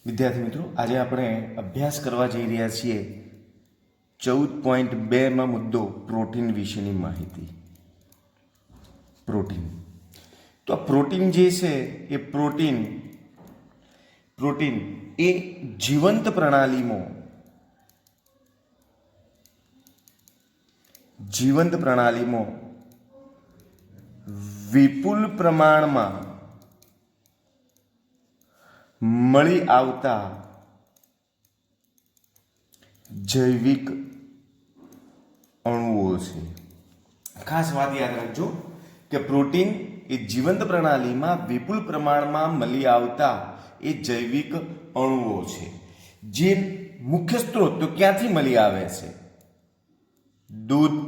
વિદ્યાર્થી મિત્રો, આજે આપણે અભ્યાસ કરવા જઈ રહ્યા છીએ 14.2માં મુદ્દો પ્રોટીન વિશેની માહિતી. પ્રોટીન. તો આ પ્રોટીન જે છે એ પ્રોટીન એ જીવંત પ્રણાલીમાં વિપુલ પ્રમાણમાં મળી આવતા જૈવિક અણુઓ છે. ખાસ વાત યાદ રાખજો કે પ્રોટીન એ જીવંત પ્રણાલીમાં વિપુલ પ્રમાણમાં મળી આવતા એ જૈવિક અણુઓ છે. જે મુખ્ય સ્ત્રોત તો ક્યાંથી મળી આવે છે? દૂધ,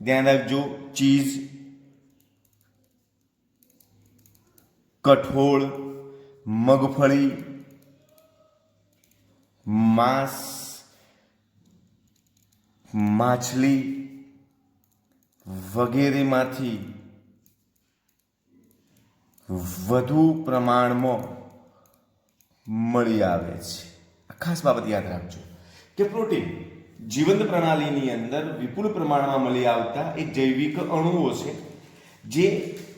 ધ્યાન રાખજો, ચીઝ, કઠોળ, મગફળી, માંસ, માછલી વગેરેમાંથી વધુ પ્રમાણમાં મળી આવે છે. ખાસ બાબત યાદ રાખજો કે પ્રોટીન જીવંત પ્રણાલીની અંદર વિપુલ પ્રમાણમાં મળી આવતા એ જૈવિક અણુઓ છે. જે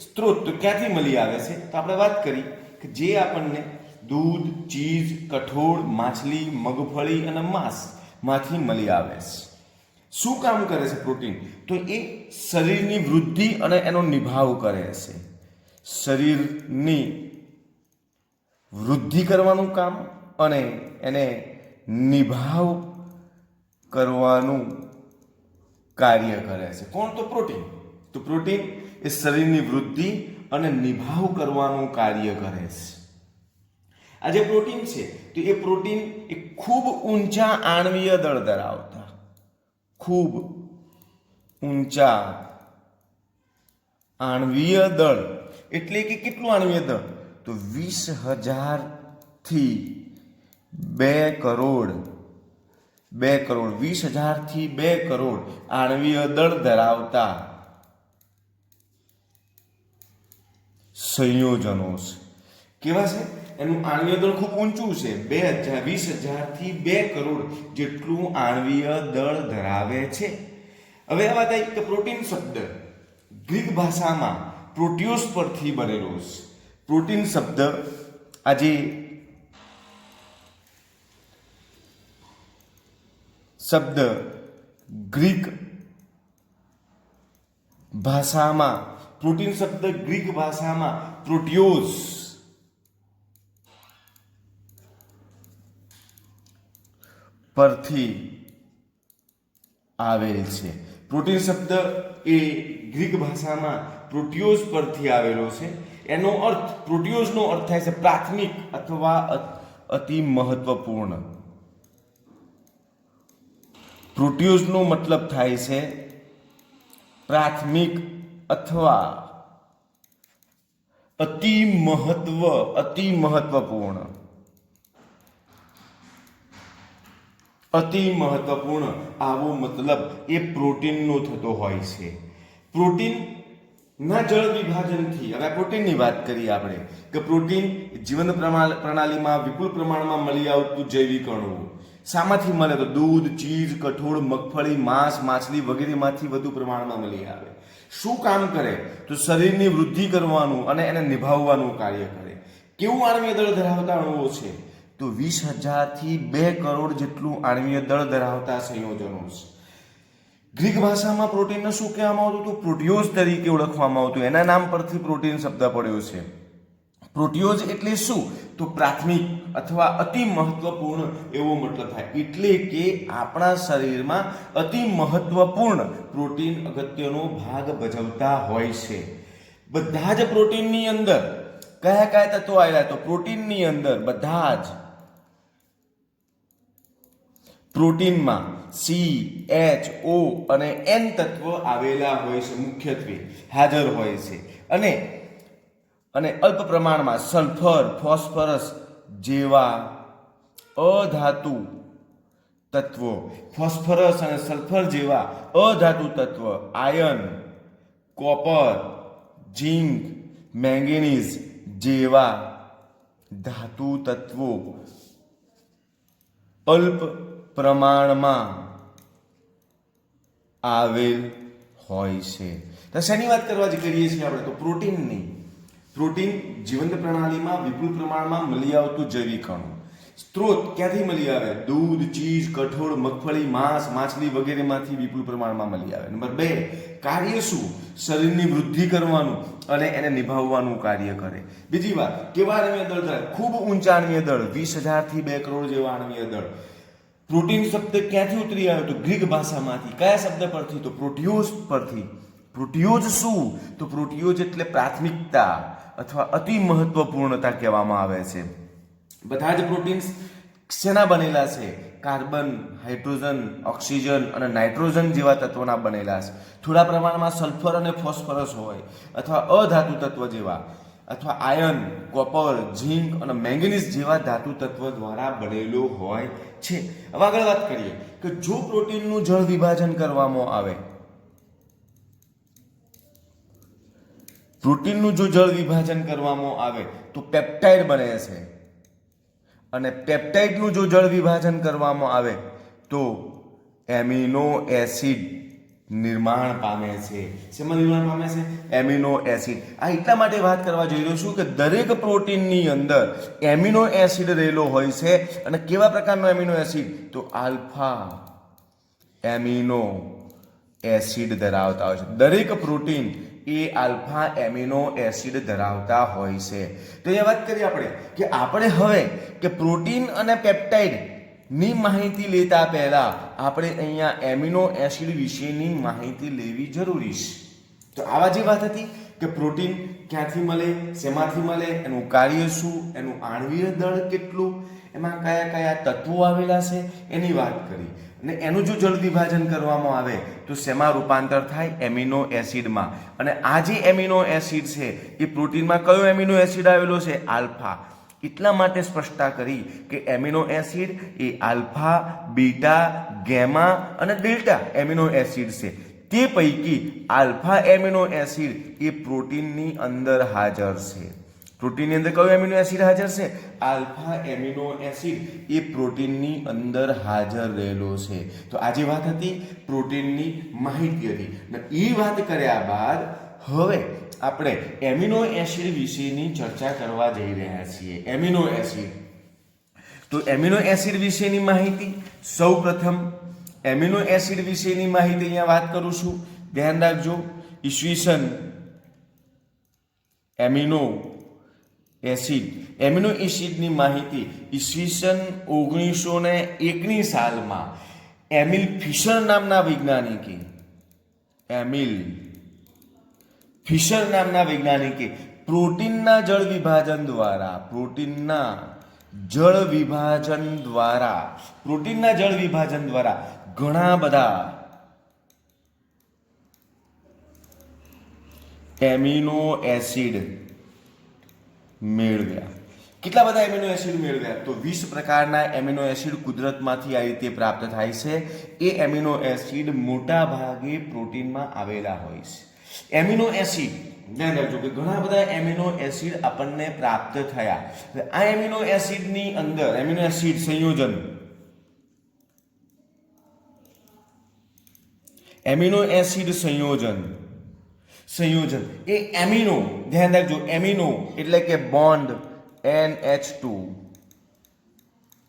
સ્ત્રોત તો ક્યાંથી મળી આવે છે? તો આપણે વાત કરી કે જે આપણને દૂધ, ચીઝ, કઠોળ, માછલી, મગફળી અને માંસમાંથી મળી આવે છે. શું કામ કરે છે પ્રોટીન? તો એ શરીરની વૃદ્ધિ અને એનો નિભાવ કરે છે. શરીરની વૃદ્ધિ કરવાનું કામ અને એને નિભાવ કરવાનું કાર્ય કરે છે. કોણ? તો પ્રોટીન. તો પ્રોટીન એ શરીરની વૃદ્ધિ અને નિભાવ કરવાનું કાર્ય કરે છે. આ જે પ્રોટીન છે તો એ પ્રોટીન એ ખૂબ ઊંચા આણ્વીય દળ ધરાવતા, ખૂબ ઊંચા આણ્વીય દળ એટલે કે કેટલું આણ્વીય દળ? તો 20,000 થી 2 કરોડ 20,000 થી 2 કરોડ આણ્વીય દળ ધરાવતા સંયોજનો છે. કેવા છે? એનું આણ્વીય દળ ખૂબ ઊંચું છે. 20,000 થી 2 કરોડ જેટલું આણ્વીય દળ ધરાવે છે. હવે આ વાત આવી કે પ્રોટીન શબ્દ ગ્રીક ભાષામાં પ્રોટિયોસ પરથી બનેલો છે. પ્રોટીન શબ્દ આજે શબ્દ ગ્રીક ભાષામાં પ્રોટીન શબ્દ ગ્રીક ભાષામાં પ્રોટિયોસ પરથી આવેલ છે. પ્રોટીન શબ્દ એ ગ્રીક ભાષામાં પ્રોટિયોસ પરથી આવેલો છે. એનો અર્થ, પ્રોટિયોસનો અર્થ થાય છે પ્રાથમિક અથવા અતિ મહત્વપૂર્ણ. પ્રોટિયોસનો મતલબ થાય છે પ્રાથમિક અથવા અતિ મહત્વપૂર્ણ. અતિ મહત્વપૂર્ણ આવો મતલબ એ પ્રોટીનનો થતો હોય છે. પ્રોટીન ના જળ વિભાજનથી, હવે પ્રોટીનની વાત કરીએ આપણે કે પ્રોટીન જીવંત પ્રણાલીમાં વિપુલ પ્રમાણમાં મળી આવતું જૈવિક અણુઓ શામાંથી મળે? તો દૂધ, ચીઝ, કઠોળ, મગફળી, માંસ, માછલી વગેરેમાંથી વધુ પ્રમાણમાં મળી આવે. શું કામ કરે? તો શરીરની વૃદ્ધિ કરવાનું અને એને નિભાવવાનું કાર્ય કરે. કેવું આણ્વીય દળ ધરાવતા અણુઓ છે? તો 20,000 થી 2 કરોડ જેટલું આણ્વીય દળ ધરાવતા સંયોજનો છે. ગ્રીક ભાષામાં પ્રોટીનને શું કહેવામાં આવતું? તો પ્રોટિયોસ તરીકે ઓળખવામાં આવતું. એના નામ પરથી પ્રોટીન શબ્દ પડ્યો છે. પ્રોટિયોસ એટલે શું? તો પ્રાથમિક અથવા અતિ મહત્વપૂર્ણ એવો મતલબ થાય. એટલે કે આપણા શરીરમાં અતિ મહત્વપૂર્ણ પ્રોટીન અગત્યનો ભાગ ભજવતા હોય છે. બધા જ પ્રોટીનની અંદર કયા કયા તત્વો આવ્યા? તો પ્રોટીનની અંદર બધા જ પ્રોટીનમાં સી, એચ, ઓ અને એન તત્વ આવેલા હોય છે, મુખ્યત્વે હાજર હોય છે. અને અલ્પ પ્રમાણમાં સલ્ફર, ફોસ્ફરસ જેવા અધાતુ તત્વો, ફોસ્ફરસ અને સલ્ફર જેવા અધાતુ તત્વ, આયર્ન, કોપર, ઝિંક, મેંગેનીઝ જેવા ધાતુ તત્વો અલ્પ પ્રમાણમાં આવેલ હોય છે. તો શેની વાત કરવા જ કરીએ છીએ આપણે? તો પ્રોટીનની. પ્રોટીન જીવંત પ્રણાલીમાં વિપુલ પ્રમાણમાં મળી આવતું જૈવિક અણુ. સ્ત્રોત ક્યાંથી મળી આવે? દૂધ, ચીઝ, કઠોળ, મગફળી, માંસ, માછલી વગેરેમાંથી વિપુલ પ્રમાણમાં મળી આવે. નંબર 2, કાર્ય શું? શરીરની વૃદ્ધિ કરવાનું અને એને નિભાવવાનું કાર્ય કરે. બીજી વાત, કેવા અણવીય દળ ધરાવે? ખૂબ ઊંચા અણવીય દળ, 20,000 થી 2 કરોડ જેવા અણવીય દળ. પ્રોટીન શબ્દ ક્યાંથી ઉતરી આવ્યો? તો ગ્રીક ભાષામાંથી. કયા શબ્દ પરથી? તો પ્રોટિયોઝ પરથી. પ્રોટિયોઝ શું? તો પ્રોટિયોઝ એટલે પ્રાથમિકતા અથવા અતિ મહત્વપૂર્ણતા કહેવામાં આવે છે. બધા જ પ્રોટીન્સ શેના બનેલા છે? કાર્બન, હાઇડ્રોજન, ઓક્સિજન અને નાઇટ્રોજન જેવા તત્વોના બનેલા છે. થોડા પ્રમાણમાં સલ્ફર અને ફોસ્ફરસ હોય અથવા અધાતુ તત્વ જેવા, અથવા આયર્ન, કોપર, ઝિંક અને મેંગનીઝ જેવા ધાતુ તત્વ દ્વારા બનેલો હોય છે. હવે આગળ વાત કરીએ કે જો પ્રોટીનનું જળ વિભાજન કરવામાં આવે, પ્રોટીનનું જો જળ વિભાજન કરવામાં આવે તો પેપ્ટાઇડ બને છે, અને પેપ્ટાઇડનું જો જળ વિભાજન કરવામાં આવે તો એમિનો એસિડ નિર્માણ પામે છે. શેમાં નિર્માણ પામે છે? Amino acid. આ એટલા માટે વાત કરવા જઈ રહ્યો છું કે દરેક પ્રોટીનની અંદર એમિનો એસિડ રહેલો હોય છે. અને કેવા પ્રકારનો એમિનો એસિડ? તો આલ્ફા એમિનો એસિડ ધરાવતા હોય છે. દરેક પ્રોટીન એ આલ્ફા એમિનો એસિડ ધરાવતા હોય છે. તો એ વાત કરીએ આપણે કે આપણે હવે કે પ્રોટીન અને પેપ્ટાઇડ ની માહિતી લેતા પહેલા આપણે અહીંયા એમિનો એસિડ વિશેની માહિતી લેવી જરૂરી છે. તો આવા જે વાત હતી કે પ્રોટીન ક્યાંથી મળે, શેમાંથી મળે, એનું કાર્ય શું, એનું આણ્વીય દળ કેટલું, એમાં કયા કયા તત્વો આવેલા છે એની વાત કરી. અને એનું જો જળ વિભાજન કરવામાં આવે તો શેમાં રૂપાંતર થાય? એમિનો એસિડમાં. અને આ જે એમિનો એસિડ છે એ પ્રોટીનમાં કયો એમિનો એસિડ આવેલો છે? આલ્ફા. એટલા માટે સ્પષ્ટતા કરી કે એમિનો એસિડ એ આલ્ફા, બીટા, ગેમા અને ડેલ્ટા એમિનો એસિડ છે. તે પૈકી આલ્ફા એમિનો એસિડ એ પ્રોટીનની અંદર હાજર છે. પ્રોટીનની અંદર કયો એમિનો એસિડ હાજર છે? આલ્ફા એમિનો એસિડ એ પ્રોટીનની અંદર હાજર રહેલો છે. તો આજે વાત હતી પ્રોટીનની માહિતી હતી. એ વાત કર્યા બાદ હવે આપણે એમિનો એસિડ વિશેની ચર્ચા કરવા જઈ રહ્યા છીએ. Amino acid. તો એમિનો એસિડ વિશેની માહિતી સૌપ્રથમ એમિનો એસિડ વિશેની માહિતી અહીંયા વાત કરું છું. ધ્યાન રાખજો. ઈસવીસન એમિનો એસિડની માહિતી ઈસવીસન 1901ની સાલમાં એમિલ ફિશર નામના વૈજ્ઞાનિકે પ્રોટીનના જળ વિભાજન દ્વારા ઘણા બધા એમિનો એસિડ મેળવ્યા. કેટલા બધા એમિનો એસિડ મેળવ્યા? તો 20 પ્રકારના એમિનો એસિડ કુદરતમાંથી આ રીતે પ્રાપ્ત થાય છે. એ એમિનો એસિડ મોટા ભાગે પ્રોટીનમાં આવેલા હોય છે. એમિનો એસિડ ધ્યાન રાખજો કે ઘણા બધા એમિનો એસિડ આપણને પ્રાપ્ત થયા. આ એમિનો એસિડની અંદર એમિનો એસિડ સંયોજન એ એમિનો, ધ્યાન રાખજો, એમિનો એટલે કે બોન્ડ NH2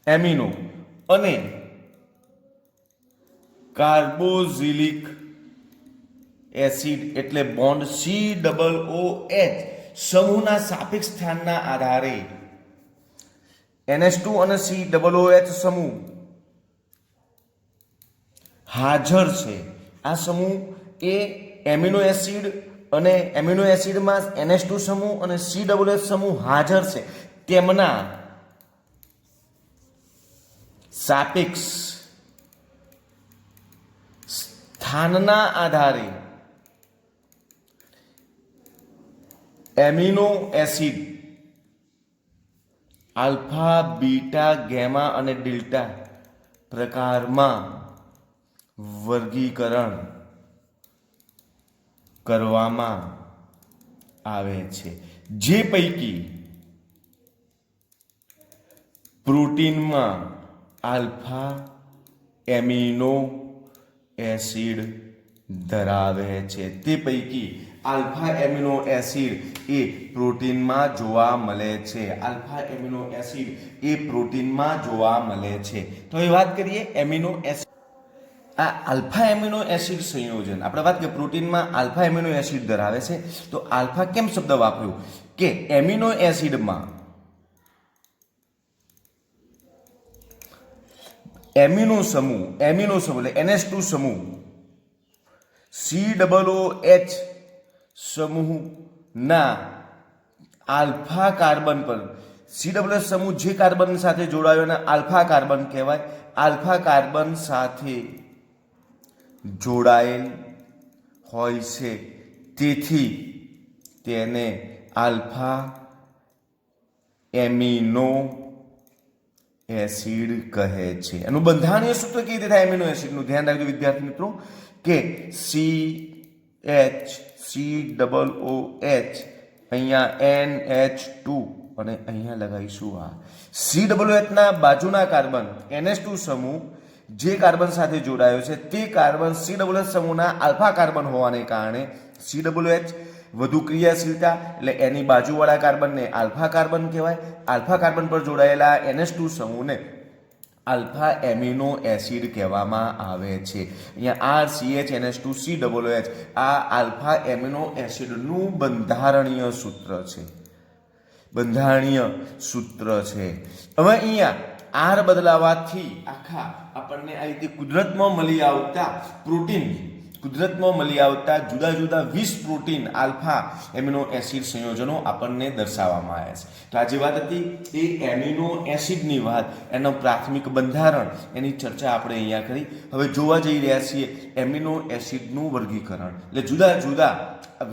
એમિનો અને કાર્બોક્સિલિક એસિડ એટલે બોન્ડ COOH સમૂહના સાપેક્ષ સ્થાનના આધારે NH2 અને COOH સમૂહ હાજર છે. આ સમૂહ એ એમિનો એસિડ અને એમિનો એસિડમાં NH2 સમૂહ અને COOH સમૂહ હાજર છે. તેમના સાપેક્ષ સ્થાનના આધારે amino acid alpha, beta, gamma અને ડેલ્ટા પ્રકારમાં વર્ગીકરણ કરવામાં આવે છે. જે પૈકી પ્રોટીનમાં આલ્ફા એમિનો એસિડ ધરાવે છે. તે પૈકી આલ્ફા એમિનો એસિડ એ પ્રોટીનમાં જોવા મળે છે. આલ્ફા એમિનો એસિડ એ પ્રોટીનમાં જોવા મળે છે. તો એ વાત કરીએ એમિનો એસિડ. આ આલ્ફા એમિનો એસિડ સંયોજન આપણે વાત કરીએ પ્રોટીનમાં આલ્ફા એમિનો એસિડ ધરાવે છે. તો આલ્ફા કેમ શબ્દ વાપર્યો કે એમિનો એસિડમાં એમિનો સમૂહ એટલે NH2 સમૂહ COOH સમૂહના આલ્ફા કાર્બન પર COOH સમૂહ જે કાર્બન સાથે જોડાયો એને આલ્ફા કાર્બન કહેવાય. આલ્ફા કાર્બન સાથે જોડાયેલ હોય છે તેથી તેને આલ્ફા એમિનો એસિડ કહે છે. એનું બંધારણીય સૂત્ર કેવી રીતે થાય એમિનો એસિડનું ધ્યાન રાખજો વિદ્યાર્થી મિત્રો કે CHCOOH અહીંયા NH2 અને અહીંયા લગાવીશું આ COOH ના બાજુના કાર્બન NH2 સમૂહ જે કાર્બન સાથે જોડાયો છે તે કાર્બન COOH સમૂહના આલ્ફા કાર્બન હોવાને કારણે COOH વધુ ક્રિયાશીલતા એટલે એની બાજુવાળા કાર્બનને આલ્ફા કાર્બન કહેવાય. આલ્ફા કાર્બન પર જોડાયેલા NH2 સમૂહને આલ્ફા એમિનો એસિડ કહેવામાં આવે છે. અહીંયા RCHNH2COOH આ આલ્ફા એમિનો એસિડનું બંધારણીય સૂત્ર છે. હવે અહીંયા R બદલાવાથી આખા આપણને આ રીતે કુદરતમાં મળી આવતા જુદા જુદા 20 પ્રોટીન આલ્ફા એમિનો એસિડ સંયોજનો આપણને દર્શાવવામાં આવ્યા છે. તો આ જે વાત હતી એ એમિનો એસિડની વાત, એનો પ્રાથમિક બંધારણ, એની ચર્ચા આપણે અહીંયા કરી. હવે જોવા જઈ રહ્યા છીએ એમિનો એસિડનું વર્ગીકરણ, એટલે જુદા જુદા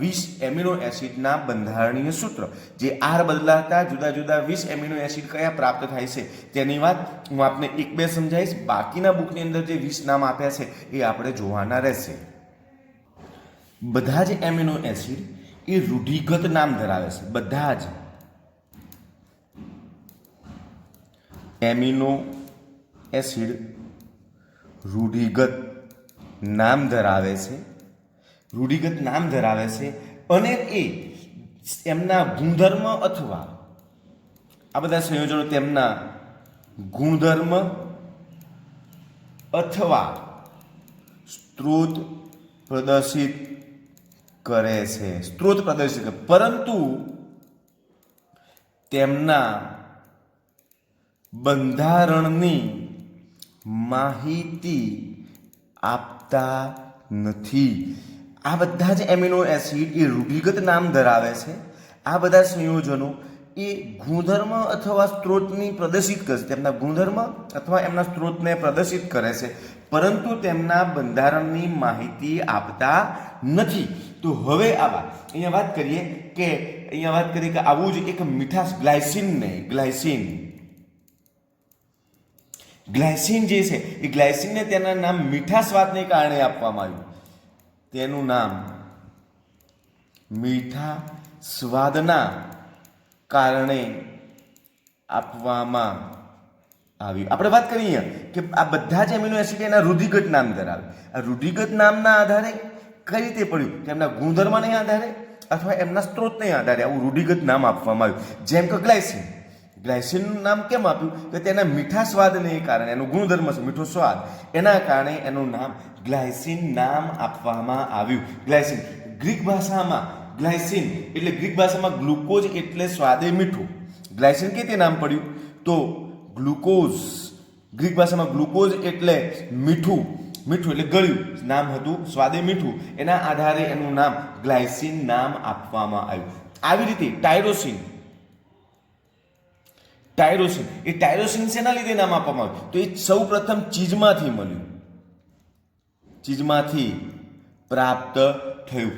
20 એમિનો એસિડના બંધારણીય સૂત્ર જે R બદલાતા જુદા જુદા 20 એમિનો એસિડ કયા પ્રાપ્ત થાય છે તેની વાત હું આપને એક બે સમજાવીશ. બાકીના બુકની અંદર જે 20 નામ આપ્યા છે એ આપણે જોવાના રહેશે. બધા જ એમિનો એસિડ એ રૂઢિગત નામ ધરાવે છે. બધા જ એમિનો એસિડ રૂઢિગત નામ ધરાવે છે અને એ એમના ગુણધર્મ અથવા આ બધા સંયોજનો તેમના ગુણધર્મ અથવા સ્ત્રોત પ્રદર્શિત કરે છે. પરંતુ તેમના બંધારણની માહિતી આપતા નથી. આ બધા જ એમિનો એસિડ એ રૂઢિગત નામ ધરાવે છે. આ બધા સંયોજનો એ ગુણધર્મ અથવા સ્ત્રોતની પ્રદર્શિત કરે છે, તેમના ગુણધર્મ અથવા એમના સ્ત્રોતને પ્રદર્શિત કરે છે, પરંતુ તેમના બંધારણની માહિતી આપતા નથી. તો હવે અહીંયા વાત કરીએ કે આવું જ એક મીઠાશ ગ્લાયસિન જે છે એ ગ્લાયસિનને તેના નામ મીઠા સ્વાદને કારણે આપવામાં આવ્યું. તેનું નામ મીઠા સ્વાદના કારણે આપવામાં આવ્યું. આપણે વાત કરીએ કે આ બધા જ એમિનો એસિડ એના રૂઢિગત નામ ધરાવે. આ રૂઢિગત નામના આધારે કઈ રીતે પડ્યું કે એમના ગુણધર્મને આધારે અથવા એમના સ્ત્રોતને આધારે આવું રૂઢિગત નામ આપવામાં આવ્યું. જેમ કે ગ્લાયસિનનું નામ કેમ આપ્યું કે તેના મીઠા સ્વાદને કારણે, એનું ગુણધર્મ છે મીઠો સ્વાદ, એના કારણે એનું નામ ગ્લાયસિન નામ આપવામાં આવ્યું. ગ્લાયસિન ગ્રીક ભાષામાં ગ્લુકોઝ એટલે સ્વાદે મીઠું. ગ્લાયસિન કે તે નામ પડ્યું તો ગ્લુકોઝ, ગ્રીક ભાષામાં ગ્લુકોઝ એટલે મીઠું એટલે ગળ્યું નામ હતું, સ્વાદે મીઠું, એના આધારે એનું નામ ગ્લાયસિન નામ આપવામાં આવ્યું. આવી રીતે ટાયરોસિન શેના લીધે નામ આપવામાં આવ્યું તો એ સૌ પ્રથમ ચીજમાંથી પ્રાપ્ત થયું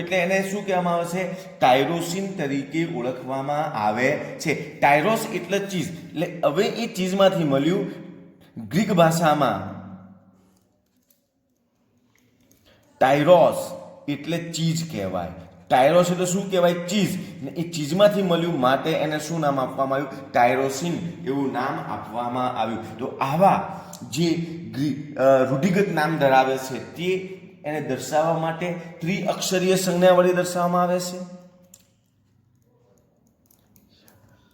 એટલે એને શું કહેવામાં આવે છે? ટાયરોસિન તરીકે ઓળખવામાં આવે છે. ટાયરોસ એટલે ચીઝ, એટલે હવે એ ચીજમાંથી મળ્યું. ગ્રીક ભાષામાં ટાયરોસ એટલે ચીજ કહેવાય. ટાયરોસ એટલે શું કહેવાય? ચીઝ. એ ચીઝમાંથી મળ્યું માટે એને શું નામ આપવામાં આવ્યું? ટાયરોસિન એવું નામ આપવામાં આવ્યું. તો આવા જે રૂઢિગત નામ ધરાવે છે તે એને દર્શાવવા માટે ત્રિઅક્ષરીય સંજ્ઞા વડે દર્શાવવામાં આવે છે.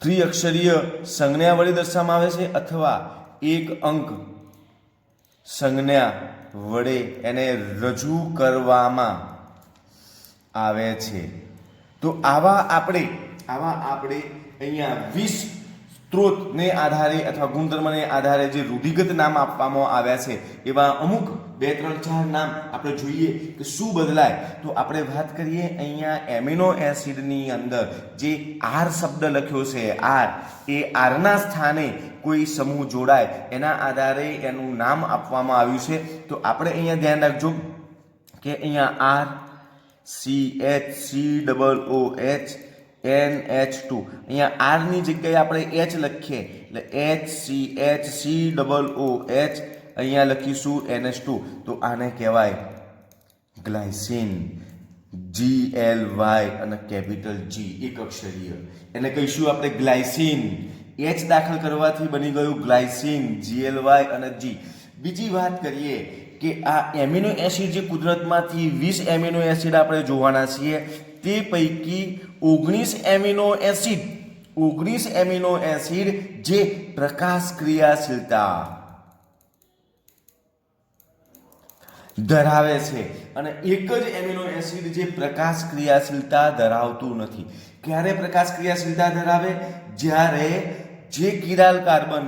ત્રિઅક્ષરીય સંજ્ઞા વડે દર્શાવવામાં આવે છે અથવા એક અંક સંજ્ઞા વડે એને રજૂ કરવામાં આવે છે. તો આવા આપણે અહીંયા 20 સ્ત્રોતને આધારે અથવા ગુણધર્મને આધારે જે રૂઢિગત નામ આપવામાં આવ્યા છે એવા અમુક 2, 3, 4 નામ આપણે જોઈએ કે શું બદલાય. તો આપણે વાત કરીએ અહીંયા એમિનો એસિડની અંદર જે આર શબ્દ લખ્યો છે, આર, એ આરના સ્થાને કોઈ સમૂહ જોડાય એના આધારે એનું નામ આપવામાં આવ્યું છે. તો આપણે અહીંયા ધ્યાન રાખજો કે અહીંયા આર, CH, COOH, NH2, અહીંયા આર ની જગ્યાએ આપણે H લખીએ એટલે HCHCOOH, અહીંયા લખીશું NH2. તો આને કહેવાય ગ્લાયસીન. GLY અને કેપિટલ G એક અક્ષરીય, એને કહીશું આપણે ગ્લાયસીન. H દાખલ કરવાથી બની ગયું ગ્લાયસીન, GLY અને G. બીજી વાત કરીએ કે આ એમિનો એસિડ જે કુદરતમાંથી 20 એમિનો એસિડ આપણે જોવાના છીએ તે પૈકી 19 એમિનો એસિડ જે પ્રકાશ ક્રિયાશીલતા ધરાવે છે અને એક જ એમિનો એસિડ જે પ્રકાશ ક્રિયાશીલતા ધરાવતું નથી. ક્યારે પ્રકાશ ક્રિયાશીલતા ધરાવે? જ્યારે જે કિરાલ કાર્બન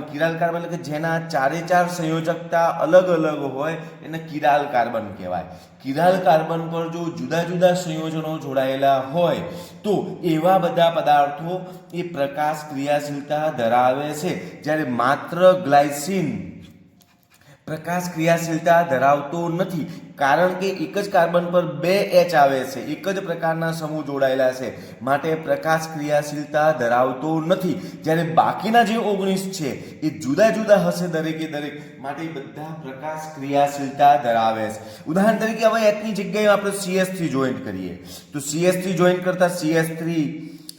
એટલે કે જેના 4 સંયોજકતા અલગ અલગ હોય એને કિરાલ કાર્બન કહેવાય. કિરાલ કાર્બન પર જો જુદા જુદા સંયોજનો જોડાયેલા હોય તો એવા બધા પદાર્થો એ પ્રકાશ ક્રિયાશીલતા ધરાવે છે. જ્યારે માત્ર ગ્લાયસીન પ્રકાશ ક્રિયાશીલતા ધરાવતો નથી, કારણ કે એક જ કાર્બન પર 2 H આવે છે, એક જ પ્રકારના સમૂહ જોડાયેલા છે, માટે પ્રકાશ ક્રિયાશીલતા ધરાવતો નથી. જ્યારે બાકીના જે 19 છે એ જુદા જુદા હશે દરેકે દરેક, માટે બધા પ્રકાશ ક્રિયાશીલતા ધરાવે છે. ઉદાહરણ તરીકે હવે H ની જગ્યાએ આપણે CH3 જોઈન્ટ કરીએ તો CH3 જોઈન્ટ કરતા CH3,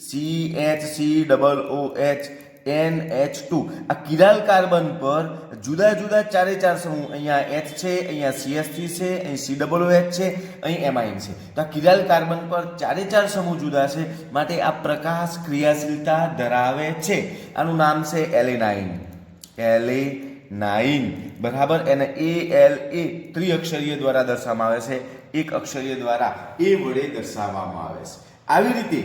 CHCOOH, NH2 આ કિરાલ કાર્બન પર જુદા જુદા 4 સમૂહ, અહીંયા H છે, અહીંયા CH3 છે, અહીં COOH છે, અહીં એમાઇન છે. તો આ કિરાલ કાર્બન પર 4 સમૂહ જુદા છે, માટે આ પ્રકાશ ક્રિયાશીલતા ધરાવે છે. આનું નામ છે એલેનાઇન. બરાબર. એને ALA ત્રિઅક્ષરીય દ્વારા દર્શાવવામાં આવે છે, એક અક્ષરીય દ્વારા A વડે દર્શાવવામાં આવે છે. આવી રીતે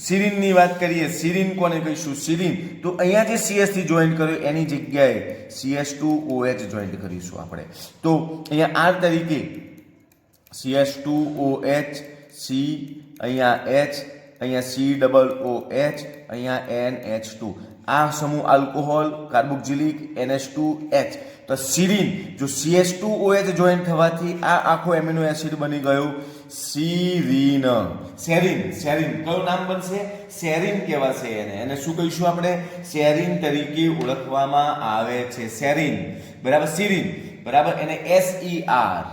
સિરીનની વાત કરીએ. સિરીન કોને કહીશું? સિરીન તો અહીંયા જે CH3 જોઈન્ટ કર્યો એની જગ્યાએ CH2OH જોઈન્ટ કરીશું આપણે. તો અહીંયા R તરીકે CH2OH, C, અહીંયા H, અહીંયા COOH, અહીંયા NH2. આ સમૂહ આલ્કોહોલ, કાર્બોક્સિલિક, NH2H. તો સિરીન જો CH2OH જોઈન્ટ થવાથી આ આખો એમિનો એસિડ બની ગયો સેરીન. કયું નામ બનશે? સેરીન કહેવાશે. એને શું કહીશું આપણે? સેરીન તરીકે ઓળખવામાં આવે છે. સેરીન, બરાબર. સિરીન, બરાબર. એને SER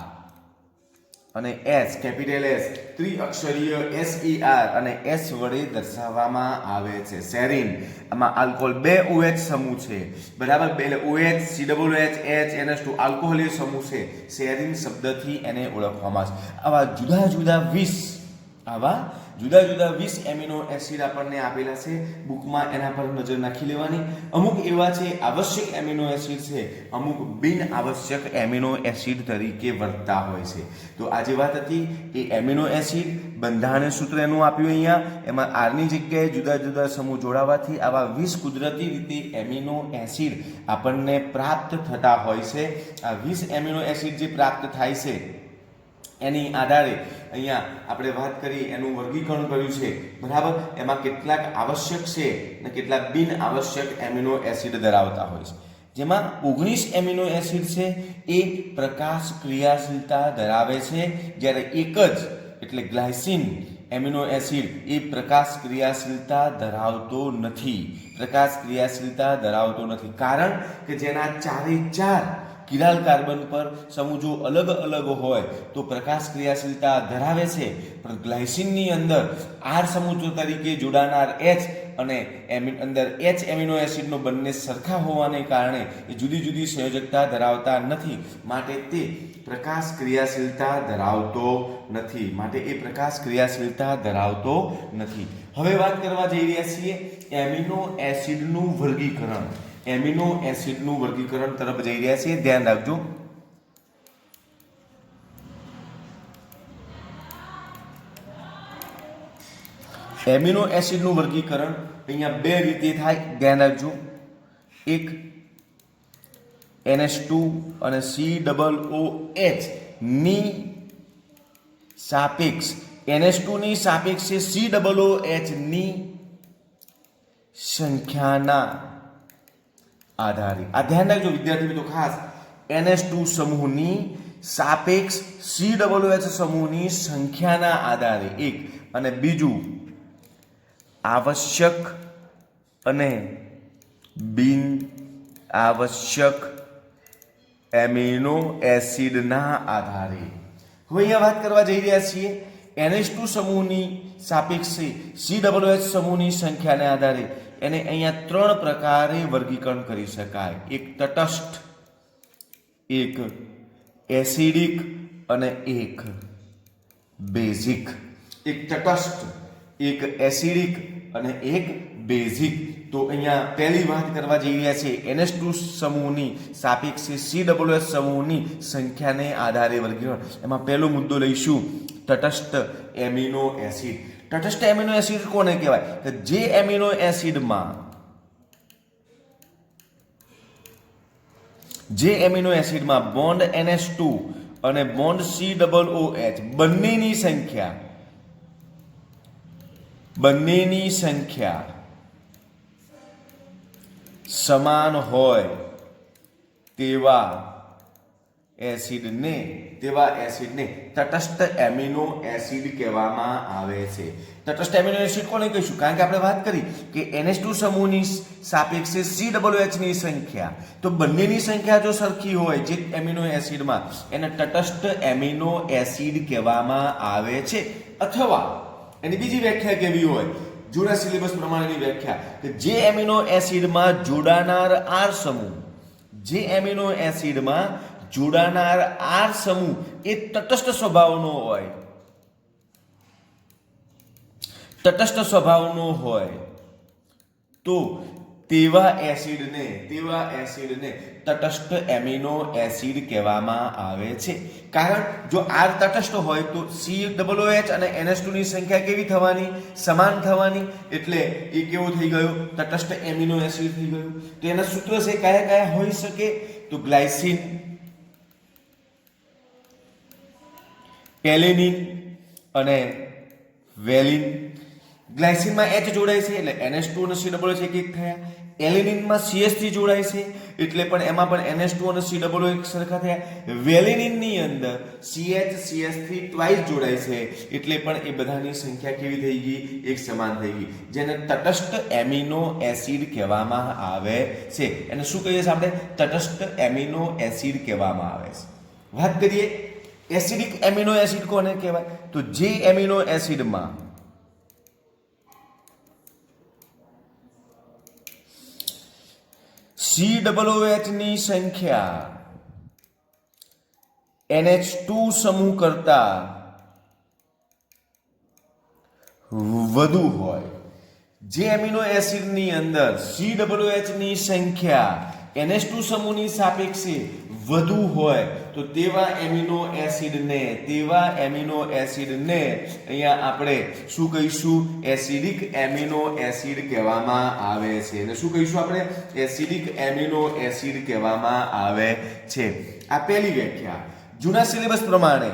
અને S, કેપિટલ S, ત્રિઅક્ષરીય SER અને S વડે દર્શાવવામાં આવે છે. સેરીન. આમાં આલ્કોહોલ 2 OH સમૂહ છે, બરાબર. 2 OH, COOH, H, NH2 આલ્કોહોલીય સમૂહ છે. સેરીન શબ્દથી એને ઓળખવામાં આવે છે. આવા જુદા જુદા 20 એમિનો એસિડ આપણને આપેલા છે બુકમાં, એના પર નજર નાખી લેવાની. અમુક એવા છે આવશ્યક એમિનો એસિડ છે, અમુક બિન આવશ્યક એમિનો એસિડ તરીકે વર્તતા હોય છે. તો આજે વાત હતી એ એમિનો એસિડ બંધારણ સૂત્ર એનું આપ્યું અહીંયા. એમાં આરની જગ્યાએ જુદા જુદા સમૂહ જોડાવાથી આવા 20 કુદરતી રીતે એમિનો એસિડ આપણને પ્રાપ્ત થતા હોય છે. આ 20 એમિનો એસિડ જે પ્રાપ્ત થાય છે એની આધારે અહીંયા આપણે વાત કરી, એનું વર્ગીકરણ કર્યું છે, બરાબર. એમાં કેટલાક આવશ્યક છે અને કેટલાક બિન આવશ્યક એમિનો એસિડ ધરાવતા હોય છે. જેમાં 19 એમિનો એસિડ છે એ પ્રકાશ ક્રિયાશીલતા ધરાવે છે, જ્યારે એક જ એટલે ગ્લાયસીન એમિનો એસિડ એ પ્રકાશ ક્રિયાશીલતા ધરાવતો નથી. કારણ કે જેના 4 કિરાલ કાર્બન પર સમૂહ જો અલગ અલગ હોય તો પ્રકાશ ક્રિયાશીલતા ધરાવે છે, પણ ગ્લાયસિનની અંદર આર સમૂહ તરીકે જોડાનાર H અને અંદર H એમિનો એસિડનો બંને સરખા હોવાને કારણે એ જુદી જુદી સંયોજકતા ધરાવતા નથી, માટે તે પ્રકાશ ક્રિયાશીલતા ધરાવતો નથી. હવે વાત કરવા જઈ રહ્યા છીએ એમિનો એસિડનું વર્ગીકરણ તરફ જઈ રહ્યા છીએ. ધ્યાન રાખજો. એમિનો એસિડનું વર્ગીકરણ અહીંયા બે રીતે થાય. ધ્યાન રાખજો. એક NH2 અને COOH ની સાપેક્ષ NH2 ની સાપેક્ષે COOH ની સંખ્યાના આધારે. આ ધ્યાન રાખજો વિદ્યાર્થી મિત્રો ખાસ. NH2 સમૂહની સાપેક્ષ COOH સમૂહની સંખ્યાના આધારે એક, અને બીજું આવશ્યક અને બિન આવશ્યક એમિનો એસિડના આધારે. હવે અહીંયા વાત કરવા જઈ રહ્યા છીએ NH2 સમૂહની સાપેક્ષે COOH સમૂહની સંખ્યાને આધારે એને અહીંયા ત્રણ પ્રકારે વર્ગીકરણ કરી શકાય. એક તટસ્થ, એક એસિડિક અને એક બેઝિક. એક તટસ્થ, એક એસિડિક અને એક બેઝિક. તો અહીંયા પહેલી વાત કરવા જઈ રહ્યા છે NH2 સમૂહની સાપેક્ષે COOH સમૂહની સંખ્યાને આધારે વર્ગીકરણ. એમાં પહેલો મુદ્દો લઈશું તટસ્થ એમિનો એસિડ. તટસ્થ એમિનો એસિડ કોને કહેવાય? કે જે એમિનો એસિડમાં બોન્ડ NH2 અને બોન્ડ COOH બંનેની સંખ્યા સમાન હોય તેવા એસિડને તટસ્થ એમિનો એસિડ કહેવામાં આવે છે. તટસ્થ એમિનો એસિડ કોને કહીશું? કારણ કે આપણે વાત કરી કે NH2 સમૂહની સાપેક્ષે COOH ની સંખ્યા, તો બંનેની સંખ્યા જો સરખી હોય જે એમિનો એસિડમાં, એને તટસ્થ એમિનો એસિડ કહેવામાં આવે છે. અથવા એની બીજી વ્યાખ્યા કેવી હોય, જૂના સિલેબસ પ્રમાણેની વ્યાખ્યા, કે જે એમિનો એસિડમાં જોડાનાર આર સમૂહ એ તટસ્થ સ્વભાવનો હોય તો તેવા એસિડને તટસ્થ એમિનો એસિડ કહેવામાં આવે છે. કારણ જો આર તટસ્થ હોય તો COOH અને NH2 ની સંખ્યા કેવી થવાની? સમાન થવાની. એટલે એ કેવો થઈ ગયો? તટસ્થ એમિનો એસિડ થઈ ગયો. તો એના સૂત્રો છે કયા કયા હોઈ શકે? તો ગ્લાયસિન, એલેનિન અને વેલિન. ગ્લાયસિનમાં H જોડાય છે એટલે NH2 અને COOH એક થયા. એલેનિનમાં CH3 જોડાય છે એટલે પણ એમાં પણ NH2 અને COOH સરખા થયા. વેલિનની અંદર CH3 ટ્વાઇસ જોડાય છે એટલે પણ એ બધાની સંખ્યા કેવી થઈ ગઈ? એક સમાન થઈ ગઈ, જેને તટસ્થ એમિનો એસિડ કહેવામાં આવે છે. એને શું કહીએ છીએ આપણે? તટસ્થ એમિનો એસિડ કહેવામાં આવે છે. વાત કરીએ એસિડિક એમિનો એસિડ કોને કહેવાય? તો જે એમિનો એસિડમાં COOH ની સંખ્યા NH2 સમૂહ કરતા વધુ હોય. જે એમિનો એસિડની અંદર COOH ની સંખ્યા NH2 સમૂહની સાપેક્ષે વધુ હોય તો તેવા એમિનો એસિડને અહીંયા આપણે શું કહીશું? એસિડિક એમિનો એસિડ કહેવામાં આવે છે. અને શું કહીશું આપણે? એસિડિક એમિનો એસિડ કહેવામાં આવે છે. આ પહેલી વ્યાખ્યા. જૂના સિલેબસ પ્રમાણે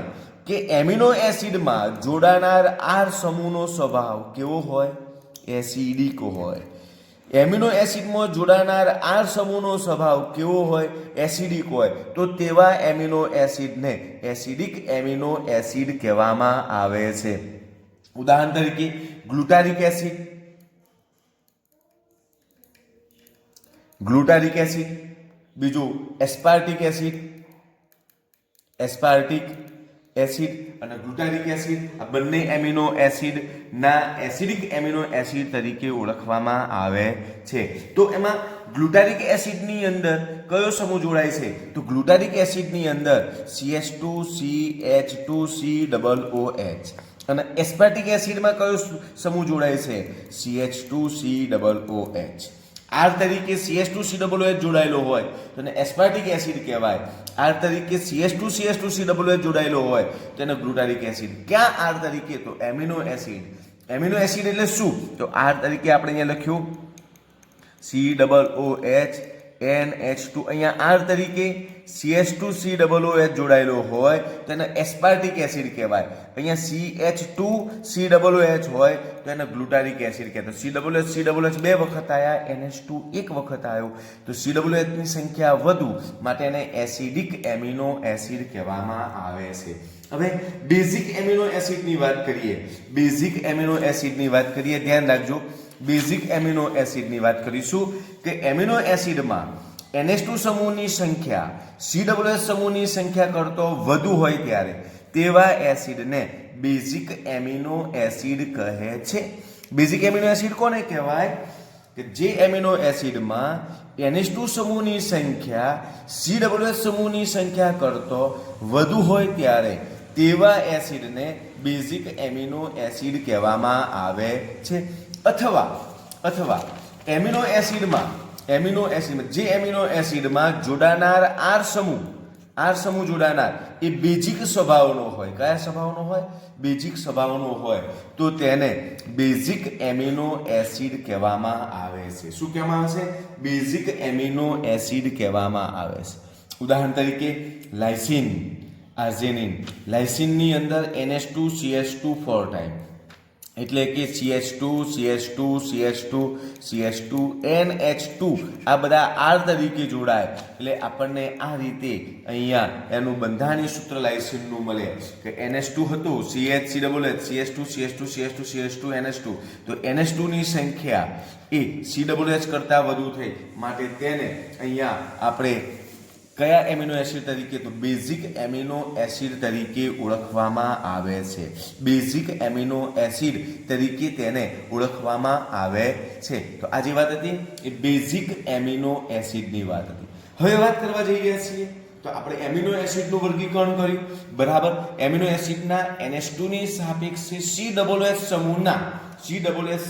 કે એમિનો એસિડમાં જોડાનાર આર સમૂહનો સ્વભાવ કેવો હોય? એસિડિક હોય. એમિનો એસિડમાં જોડાનાર આર સમૂહનો સ્વભાવ કેવો હોય? એસિડિક હોય. તો તેવા એમિનો એસિડને એસિડિક એમિનો એસિડ કહેવામાં આવે છે. ઉદાહરણ તરીકે ગ્લુટારિક એસિડ, બીજું એસ્પાર્ટિક એસિડ અને ગ્લુટારિક એસિડ, આ બંને એમિનો એસિડના એસિડિક એમિનો એસિડ તરીકે ઓળખવામાં આવે છે. તો એમાં ગ્લુટારિક એસિડની અંદર કયો સમૂહ જોડાય છે? તો ગ્લુટારિક એસિડની અંદર CH2CH2COOH અને એસ્પાર્ટિક એસિડમાં કયો સમૂહ જોડાય છે? CH2COOH. આર તરીકે CH2COOH જોડાયેલો હોય તો એને એસ્પાર્ટિક એસિડ કહેવાય. આર તરીકે CH2CH2COOH જોડાયેલો હોય તો એને ગ્લુટારિક એસિડ. ક્યાં આર તરીકે? તો એમિનો એસિડ. એમિનો એસિડ એટલે શું? તો આર તરીકે આપણે અહીંયા લખ્યું COOH NH2. અહીંયા આર તરીકે CH2COOH જોડાયેલો હોય તો એને એસ્પાર્ટિક એસિડ કહેવાય. અહીંયા CH2COOH હોય તો એને ગ્લુટારિક એસિડ કહેવાય. COOH બે વખત આવ્યા, NH2 એક વખત આવ્યો, તો COOH ની સંખ્યા વધુ માટે એને એસિડિક એમિનો એસિડ કહેવામાં આવે છે. હવે બેઝિક એમિનો એસિડની વાત કરીએ. ધ્યાન રાખજો, બેઝિક એમિનો એસિડની વાત કરીશું કે એમિનો એસિડમાં NH2 સમૂહની સંખ્યા COOH સમૂહની સંખ્યા કરતો વધુ હોય ત્યારે તેવા એસિડને બેઝિક એમિનો એસિડ કહે છે. બેઝિક એમિનો એસિડ કોને કહેવાય? કે જે એમિનો એસિડમાં NH2 સમૂહની સંખ્યા COOH સમૂહની સંખ્યા કરતો વધુ હોય ત્યારે તેવા એસિડને બેઝિક એમિનો એસિડ કહેવામાં આવે છે. અથવા એમિનો એસિડમાં જે એમિનો એસિડમાં જોડાનાર આર સમૂહ જોડાનાર એ બેઝિક સ્વભાવનો હોય. કયા સ્વભાવનો હોય? બેઝિક સ્વભાવનો હોય તો તેને બેઝિક એમિનો એસિડ કહેવામાં આવે છે. શું કહેવામાં આવે છે? બેઝિક એમિનો એસિડ કહેવામાં આવે છે. ઉદાહરણ તરીકે લાઇસિન, આર્જેનિન. લાઇસિનની અંદર NH2 CH2 4 ટાઈમ, એટલે કે CH2 NH2 આ બધા આર તરીકે જોડાય એટલે આપણને આ રીતે અહીંયા એનું બંધારણીય સૂત્ર લાઇસિનનું મળે કે NH2 હતું CH2 NH2 તો NH2 ની સંખ્યા એ COOH કરતાં વધુ થઈ માટે તેને અહીંયા આપણે કયા એમિનો એસિડ તરીકે? તો બેઝિક એમિનો એસિડ તરીકે ઓળખવામાં આવે છે. બેઝિક એમિનો એસિડ તરીકે તેને ઓળખવામાં આવે છે. તો આ જે વાત હતી એ બેઝિક એમિનો એસિડની વાત હતી. હવે વાત કરવા જઈ રહ્યા છીએ તો આપણે એમિનો એસિડનું વર્ગીકરણ કર્યું, બરાબર. એમિનો એસિડના NH2 ની સાપેક્ષે COOH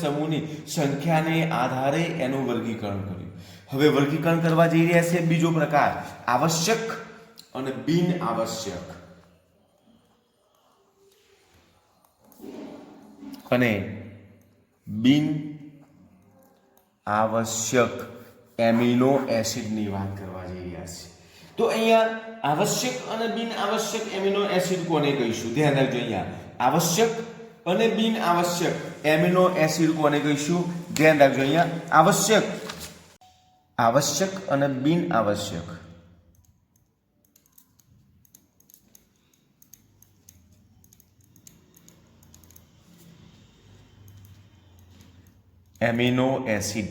સમૂહની સંખ્યાને આધારે એનું વર્ગીકરણ કર્યું. હવે વર્ગીકરણ કરવા જઈ રહ્યા છે બીજો પ્રકાર, આવશ્યક અને બિન આવશ્યક. એમિનો એસિડની વાત કરવા જઈ રહ્યા છે. તો અહીંયા આવશ્યક અને બિન આવશ્યક એમિનો એસિડ કોને કહીશું? ધ્યાન રાખજો, અહીંયા આવશ્યક અને બિન આવશ્યક એમિનો એસિડ કોને કહીશું? ધ્યાન રાખજો, અહીંયા આવશ્યક અને બિન આવશ્યક એમિનો એસિડ.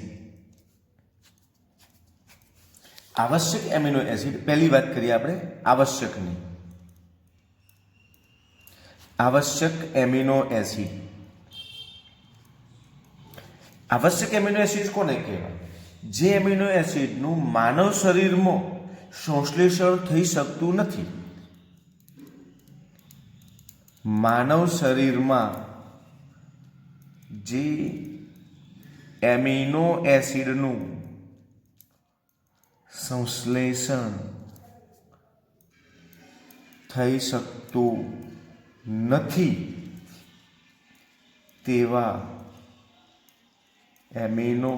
આવશ્યક એમિનો એસિડ, પહેલી વાત કરીએ આપણે આવશ્યકની. આવશ્યક એમિનો એસિડ કોને કહેવાય? જે એમિનો એસિડનું માનવ શરીરમાં સંશ્લેષણ થઈ શકતું નથી. માનવ શરીરમાં જે એમિનો એસિડનું સંશ્લેષણ થઈ શકતું નથી તેવા એમિનો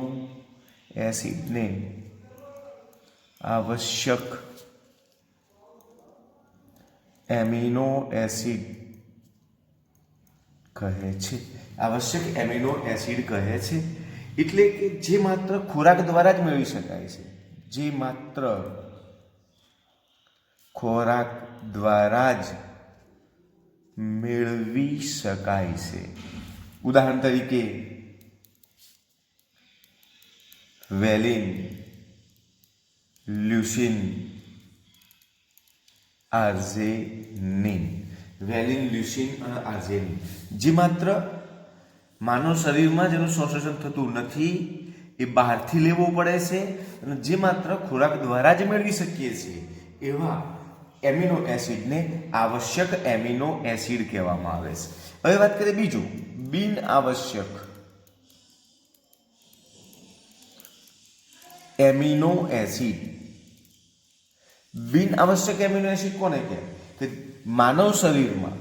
એસિડને આવશ્યક એમિનો એસિડ કહે છે. આવશ્યક એમિનો એસિડ કહે છે એટલે કે જે માત્ર ખોરાક દ્વારા જ મેળવી શકાય છે. જે માત્ર ખોરાક દ્વારા જ મેળવી શકાય છે. ઉદાહરણ તરીકે વેલિન, લ્યુસીન, આર્જેનિન, વેલિન, લ્યુસીન અને આર્જેનિન, જે માત્ર માનવ શરીરમાં જ એનું સંશ્લેષણ થતું નથી, એ બહારથી લેવો પડે છે અને જે માત્ર ખોરાક દ્વારા જ મેળવી શકીએ છીએ એવા એમિનો એસિડને આવશ્યક એમિનો એસિડ કહેવામાં આવે છે. હવે વાત કરીએ બીજું, બિન આવશ્યક એમિનો એસિડ. બિન આવશ્યક એમિનો એસિડ કોને કહે? કે માનવ શરીરમાં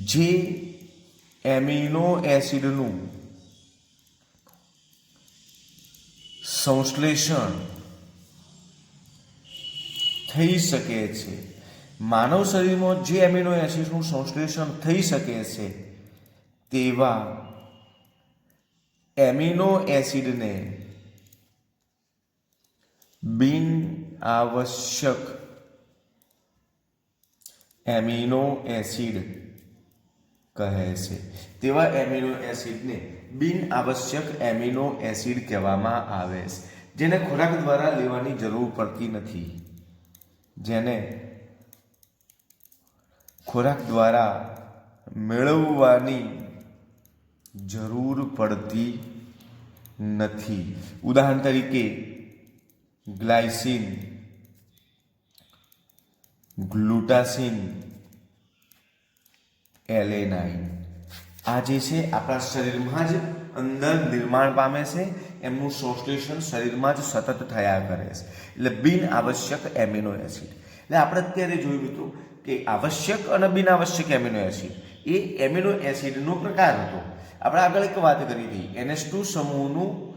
જે એમિનો એસિડનું સંશ્લેષણ થઈ શકે છે, માનવ શરીરમાં જે એમિનો એસિડનું સંશ્લેષણ થઈ શકે છે તેવા એમિનો એસિડને બિન આવશ્યક એમિનો એસિડ કહે છે. તેવા એમિનો એસિડને બિન આવશ્યક એમિનો એસિડ કહેવામાં આવે છે, જેને ખોરાક દ્વારા લેવાની જરૂર પડતી નથી, જેને ખોરાક દ્વારા મેળવવાની જરૂર પડતી નથી. ઉદાહરણ તરીકે ગ્લાયસિન, ગ્લુટાસિન, એલેનાઇન, આ જે છે આપણા શરીરમાં જ અંદર નિર્માણ પામે છે, એમનું સંશ્લેષણ શરીરમાં જ સતત થયા કરે છે, એટલે બિન આવશ્યક એમિનો એસિડ. એટલે આપણે અત્યારે જોયું મિત્રો કે આવશ્યક અને બિન આવશ્યક એમિનો એસિડ એ એમિનો એસિડનો પ્રકાર હતો. આપણે આગળ એક વાત કરી હતી, NH2 સમૂહનું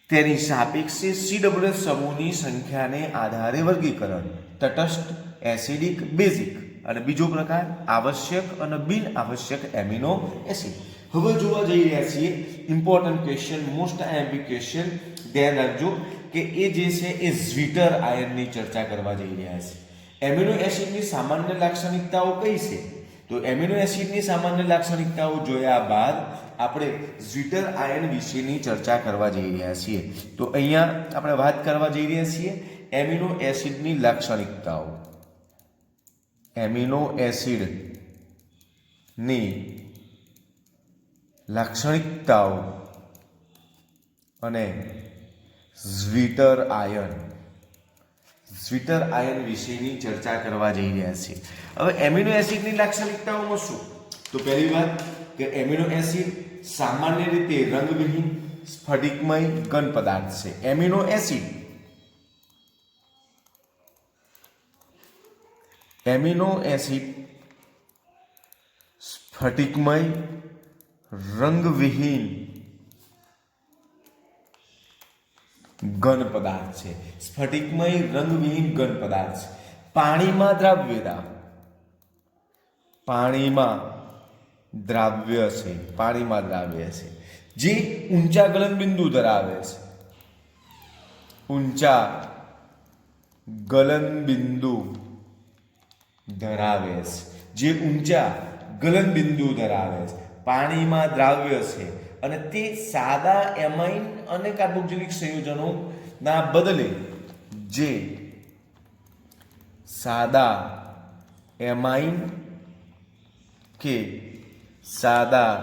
તેની સાપેક્ષે COOH સમૂહની સંખ્યાને આધારે વર્ગીકરણ, તટસ્થ, એસિડિક, બેઝિક, અને બીજો પ્રકાર આવશ્યક અને બિન આવશ્યક એમિનો એસિડ. હવે જોવા જઈ રહ્યા છીએ important question, most IMP question. ધ્યાન રાખજો કે એ જે છે એ ઝ્વિટર આયનની ચર્ચા કરવા જઈ રહ્યા છે. એમિનો એસિડની સામાન્ય લાક્ષણિકતાઓ કઈ છે? તો એમિનો એસિડની સામાન્ય લાક્ષણિકતાઓ જોયા બાદ આપણે ઝ્વિટર આયન વિશેની ચર્ચા કરવા જઈ રહ્યા છીએ. તો અહીંયા આપણે વાત કરવા જઈ રહ્યા છીએ એમિનો એસિડની લાક્ષણિકતાઓ. એમિનો એસિડની લાક્ષણિકતાઓ અને ઝ્વિટર આયન વિશેની ચર્ચા કરવા જઈ રહ્યા છીએ. હવે એમિનો એસિડની લાક્ષણિકતાઓમાં શું? તો પહેલી વાત કે એમિનો એસિડ સામાન્ય રીતે રંગવિહીન સ્ફટિકમય ઘન પદાર્થ છે. એમિનો એસિડ સ્ફટિકમય રંગવિહીન ઘન પદાર્થ છે. સ્ફટિકમય રંગવિહીન ઘન પદાર્થ છે. પાણીમાં દ્રાવ્ય છે. જે ઊંચા ગલનબિંદુ ધરાવે છે. પાણીમાં દ્રાવ્ય છે અને તે સાદા એમાઇન અને કાર્બોક્સિલિક સંયોજનોના બદલે જે સાદા એમાઇન કે સાદા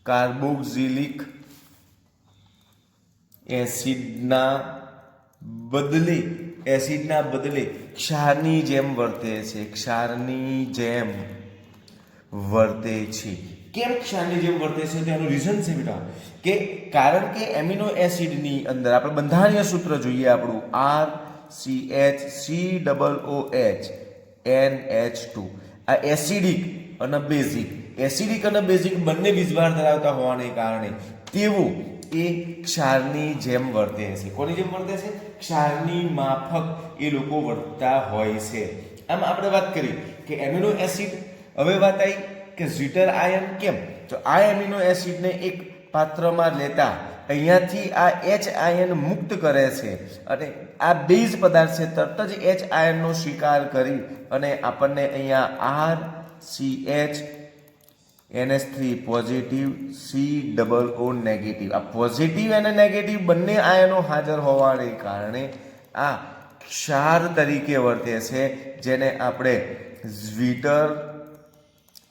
કાર્બોક્સિલિક એસિડના બદલે ક્ષારની જેમ વર્તે છે. કેમ ક્ષારની જેમ વર્તે છે? તેનું રીઝન છે બેટા કે કારણ કે એમિનો એસિડની અંદર આપણે બંધારણીય સૂત્ર જોઈએ આપણું RCH COOH NH2. આ એસિડિક અને બેઝિક બંને વીજભાર ધરાવતા હોવાને કારણે તેઓ એ ક્ષારની જેમ વર્તે છે. કોની જેમ વર્તે છે? ક્ષારની માફક એ લોકો વર્તતા હોય છે. આમ આપણે વાત કરી કે એમિનો એસિડ. હવે વાત આવી કે ઝ્વિટર આયન કેમ? તો આ એમિનો એસિડને એક પાત્રમાં લેતા અહીંયાથી આ H આયન મુક્ત કરે છે અને આ બેઝ પદાર્થ છે તરત જ H આયનનો સ્વીકાર કરી અને આપણને અહીંયા RCH NH3 positive, COO negative. આ પોઝિટિવ અને નેગેટિવ બંને આયનો હાજર હોવાને કારણે આ ક્ષાર તરીકે વર્તે છે, જેને આપણે ઝ્વિટર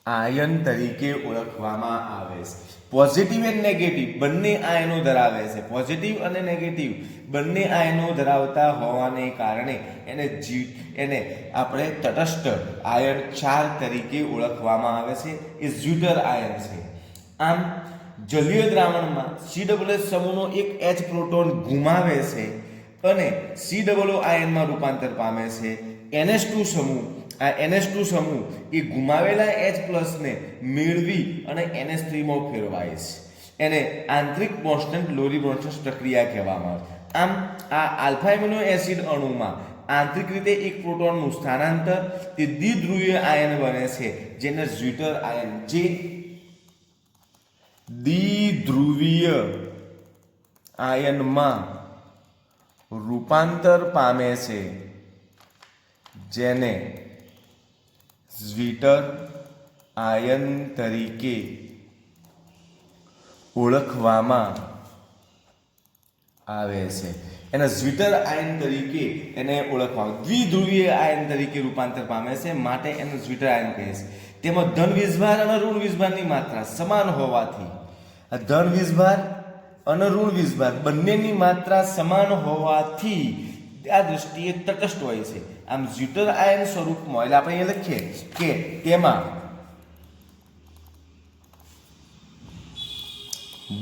આયન તરીકે ઓળખવામાં આવે છે. પોઝિટિવ અને નેગેટિવ બંને આયનો ધરાવે છે. પોઝિટિવ અને નેગેટિવ બંને આયનો ધરાવતા હોવાને કારણે એને આપણે તટસ્થ આયન ક્ષાર તરીકે ઓળખવામાં આવે છે. એ ઝ્વિટર આયન છે. આમ જલીય દ્રાવણમાં COOH સમૂહનો એક H પ્રોટોન ગુમાવે છે અને COO આયનમાં રૂપાંતર પામે છે. NH2 સમૂહ, આ NH2 સમૂહ એ ગુમાવેલા H+ ને મેળવી અને NH3 માં ફેરવાય છે. એને આંતરિક કોન્સ્ટન્ટ લોરી-બ્રોન્સન પ્રક્રિયા કહેવામાં આવે છે. આમ આ આલ્ફા એમિનો એસિડ અણુમાં આંતરિક રીતે એક પ્રોટોનનું સ્થાનાંતર તે દ્વિધ્રુવીય આયન બને છે, જેને ઝ્વિટર આયન, જે દ્વિધ્રુવીય આયનમાં રૂપાંતર પામે છે, જેને ઝ્વિટર આયન તરીકે ઓળખવામાં આવે છે. એને ઝ્વિટર આયન તરીકે એને ઓળખવામાં, દ્વિધ્રુવીય આયન તરીકે રૂપાંતર પામે છે, માટે એને ઝ્વિટર આયન કહે છે. તેમાં ધન વીજભાર અને ઋણ વીજભારની માત્રા સમાન હોવાથી, ધન વીજભાર અને ઋણ વીજભાર બંનેની માત્રા સમાન હોવાથી આ દૃષ્ટિએ તટસ્થ હોય છે. આમ ઝ્વિટર આયન સ્વરૂપમાં, એટલે આપણે અહીંયા લખીએ કે તેમાં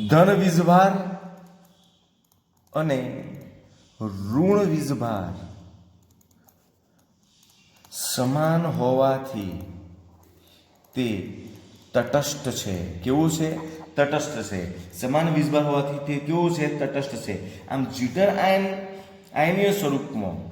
ધન વીજભાર અને ઋણ વીજભાર સમાન હોવાથી તે તટસ્થ છે. કેવું છે? તટસ્થ છે. સમાન વીજભાર હોવાથી તે કેવું છે? તટસ્થ છે. આમ ઝ્વિટર આયન આયનીય સ્વરૂપમાં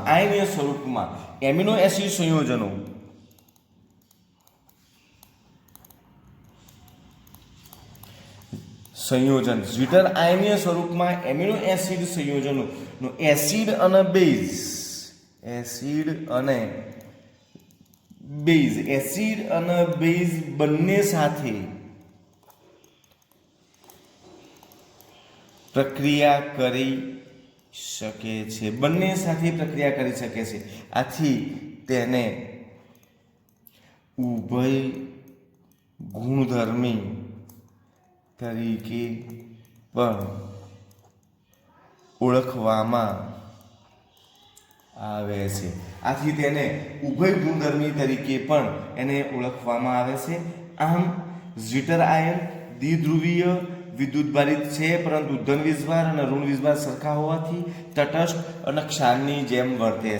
આયનીય સ્વરૂપમાં એમિનો એસિડ સંયોજન ઝ્વિટર આયનીય સ્વરૂપમાં એમિનો એસિડ સંયોજનો એસિડ અને બેઝ બંને સાથે પ્રક્રિયા કરી શકે છે. આથી તેને ઉભય ગુણધર્મી તરીકે પણ ઓળખવામાં આવે છે. આમ ઝ્વિટર આયન દ્વિધ્રુવીય વિદ્યુતભારિત છે, પરંતુ ધન વીજભાર અને ઋણ વીજભાર સરખા હોવાથી તટસ્થ અને ક્ષારની જેમ વર્તે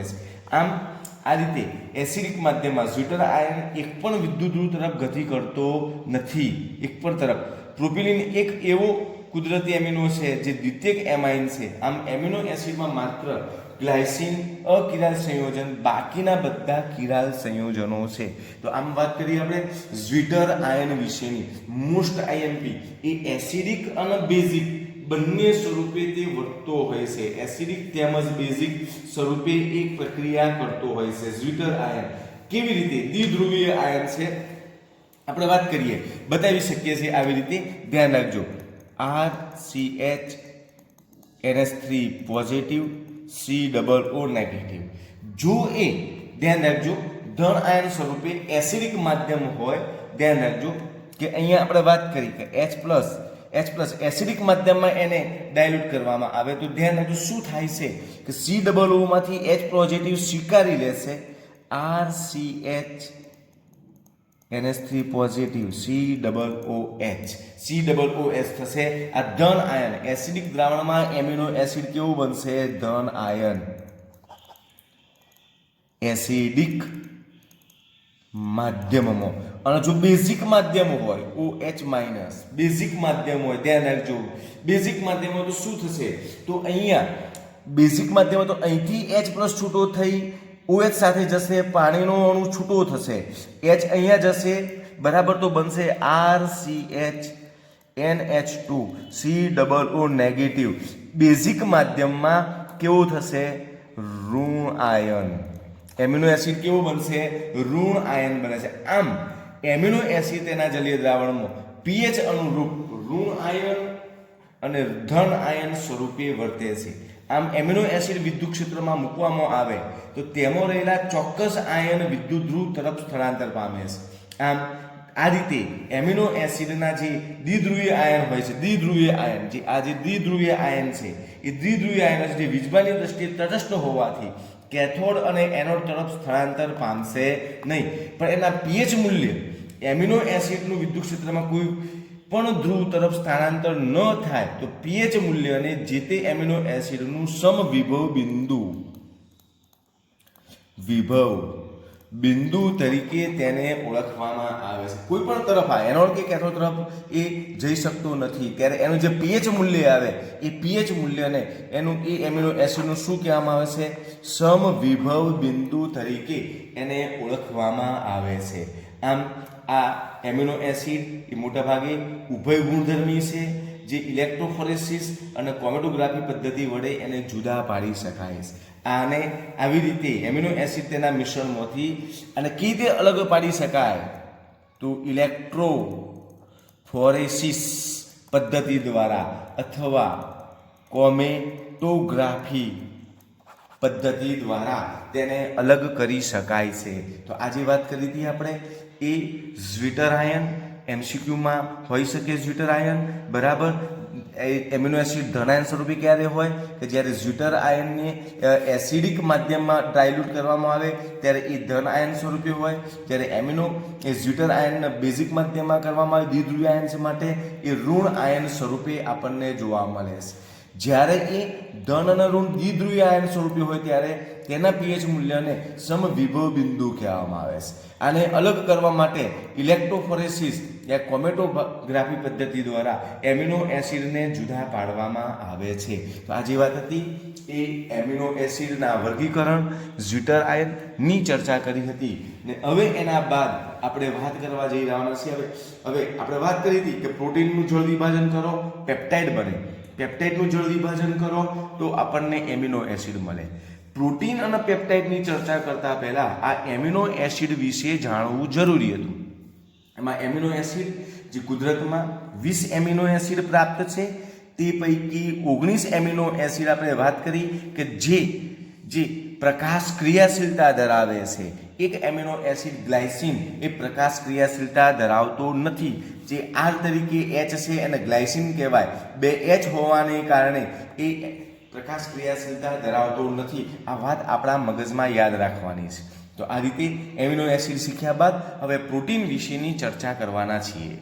છે. આમ આ રીતે એસિડિક માધ્યમમાં ઝ્વિટર આયન એક પણ વિદ્યુત ધ્રુવ તરફ ગતિ કરતો નથી. એક પણ તરફ. પ્રોપિલિન એક એવો કુદરતી એમિનો છે જે દ્વિતીયક એમાઇન છે. આમ એમિનો એસિડમાં માત્ર ગ્લાયસિન અકિરાલ સંયોજન, બાકીના બધા કિરાલ સંયોજનો છે. તો આમ વાત કરીએ આપણે ઝ્વિટર આયન વિશેની. મોસ્ટ આઈએમપી એ એસિડિક અને બેઝિક બંને સ્વરૂપે તે વર્તતો હોય છે. એસિડિક તેમજ બેઝિક સ્વરૂપે એક પ્રક્રિયા કરતો હોય છે. ઝ્વિટર આયન કેવી રીતે દ્વિધ્રુવીય આયન છે આપણે વાત કરીએ, બતાવી શકીએ છીએ આવી રીતે. ધ્યાન રાખજો, RCH NH3 positive, COO negative. જો એ ધ્યાન રાખજો ધન આયન સ્વરૂપે એસિડિક માધ્યમ હોય, ધ્યાન રાખજો કે અહીંયા આપણે વાત કરી કે H+ એસિડિક માધ્યમમાં એને ડાયલ્યુટ કરવામાં આવે તો ધ્યાન રાખજો શું થાય છે કે COO માંથી H પોઝિટિવ સ્વીકારી લેશે, RCH NH3 પોઝિટિવ, COOH થશે. આ ધન આયન એસિડિક દ્રાવણમાં એમિનો એસિડ કેવું બનશે? ધન આયન. એસિડિક માધ્યમમાં. અને જો બેઝિક માધ્યમ હોય OH- બેઝિક માધ્યમ હોય, ધ્યાન રાખજો બેઝિક માધ્યમ હોય તો શું થશે? તો અહીંયા બેઝિક માધ્યમ તો અહીંથી H+ છૂટો થઈ OH સાથે જશે, પાણીનો અણુ છૂટો થશે, H અહીંયા જશે, બરાબર, તો બનશે RCH NH2 COO negative. Basic માધ્યમમાં કેવું થશે? ઋણ આયન. એમિનો એસિડ કેવો બનશે? ઋણ આયન બને છે. આમ એમિનો એસિડ તેના જલીય દ્રાવણમાં પીએચ અનુરૂપ ઋણ આયન અને ધન આયન સ્વરૂપે વર્તે છે. આમ એમિનો એસિડ વિદ્યુત ક્ષેત્રમાં મૂકવામાં આવે તો તેમાં રહેલા ચોક્કસ આયન વિદ્યુત ધ્રુવ તરફ સ્થળાંતર પામે છે. આમ આ રીતે એમિનો એસિડના જે દ્વિધ્રુવીય આયન હોય છે, દ્વિધ્રુવીય આયન જે આ જે દ્વિધ્રુવીય આયન છે એ દ્વિધ્રુવીય આયન જે વીજભારની દ્રષ્ટિએ તટસ્થ હોવાથી કેથોડ અને એનોડ તરફ સ્થળાંતર પામશે નહીં. પણ એના પીએચ મૂલ્ય એમિનો એસિડનું વિદ્યુત ક્ષેત્રમાં કોઈ પણ ધ્રુવ તરફ સ્થળાંતર ન થાય તો પીએચ મૂલ્ય અને જે તે એમિનો એસિડનું સમવિભવ બિંદુ તરીકે તેને ઓળખવામાં આવે છે. કોઈ પણ તરફ આ એનોડ કે કેથોડ તરફ એ જઈ શકતો નથી ત્યારે એનું જે પીએચ મૂલ્ય આવે એ પીએચ મૂલ્યને એનું એ એમિનો એસિડનું શું કહેવામાં આવે છે? સમવિભવ બિંદુ તરીકે એને ઓળખવામાં આવે છે. આમ આ એમિનો એસિડ એ મોટાભાગે ઉભય ગુણધર્મી છે જે ઇલેક્ટ્રોફોરેસિસ અને ક્રોમેટોગ્રાફી પદ્ધતિ વડે એને જુદા પાડી શકાય છે. આને આવી રીતે એમિનો એસિડ તેના મિશ્રણમાંથી અને કઈ રીતે અલગ પાડી શકાય? તો ઇલેક્ટ્રોફોરેસિસ પદ્ધતિ દ્વારા અથવા ક્રોમેટોગ્રાફી પદ્ધતિ દ્વારા તેને અલગ કરી શકાય છે. તો આજે વાત કરી હતી આપણે એ ઝ્વિટર આયન. એમસીક્યુમાં હોઈ શકે ઝ્વિટર આયન, બરાબર. એમિનો એસિડ ધન આયન સ્વરૂપે ક્યારે હોય? કે જ્યારે ઝ્વિટર આયનને એસિડિક માધ્યમમાં ડાયલ્યુટ કરવામાં આવે ત્યારે એ ધન આયન સ્વરૂપે હોય. જ્યારે ઝ્વિટર આયનને બેઝિક માધ્યમમાં કરવામાં આવે દ્વિધ્રુવીય આયન છે માટે એ ઋણ આયન સ્વરૂપે આપણને જોવા મળે છે. જ્યારે એ ધન અને ઋણ દ્વિધ્રુવીય આયન સ્વરૂપે હોય ત્યારે તેના પીએચ મૂલ્યને સમવિભવ બિંદુ કહેવામાં આવે છે. આને અલગ કરવા માટે ઇલેક્ટ્રોફોરેસિસ યા ક્રોમેટોગ્રાફી પદ્ધતિ દ્વારા એમિનો એસિડને જુદા પાડવામાં આવે છે. તો આ જે વાત હતી એ એમિનો એસિડના વર્ગીકરણ, ઝ્વિટર આયનની ચર્ચા કરી હતી. ને હવે એના બાદ આપણે વાત કરવા જઈ રહ્યા છીએ. હવે આપણે વાત કરી હતી કે પ્રોટીનનું જળ વિભાજન કરો, પેપ્ટાઇડ બને. પેપ્ટાઇડનું જળ વિભાજન કરો તો આપણને એમિનો એસિડ મળે. પ્રોટીન અને પેપ્ટાઇડની ચર્ચા કરતા પહેલા આ એમિનો એસિડ વિશે જાણવું જરૂરી હતું. એમાં એમિનો એસિડ જે કુદરતમાં 20 એમિનો એસિડ પ્રાપ્ત છે તે પૈકી 19 એમિનો એસિડ આપણે વાત કરી કે જે પ્રકાશ ક્રિયાશીલતા ધરાવે છે. એક એમિનો એસિડ ગ્લાયસિન એ પ્રકાશ ક્રિયાશીલતા ધરાવતો નથી. જે આર તરીકે H છે અને ગ્લાયસિન કહેવાય. બે H હોવાને કારણે એ પ્રકાશ ક્રિયાશીલતા ધરાવતો નથી. આ વાત આપણા મગજમાં યાદ રાખવાની છે. તો આ રીતે એમિનો એસિડ શીખ્યા બાદ હવે પ્રોટીન વિશેની ચર્ચા કરવાના છીએ.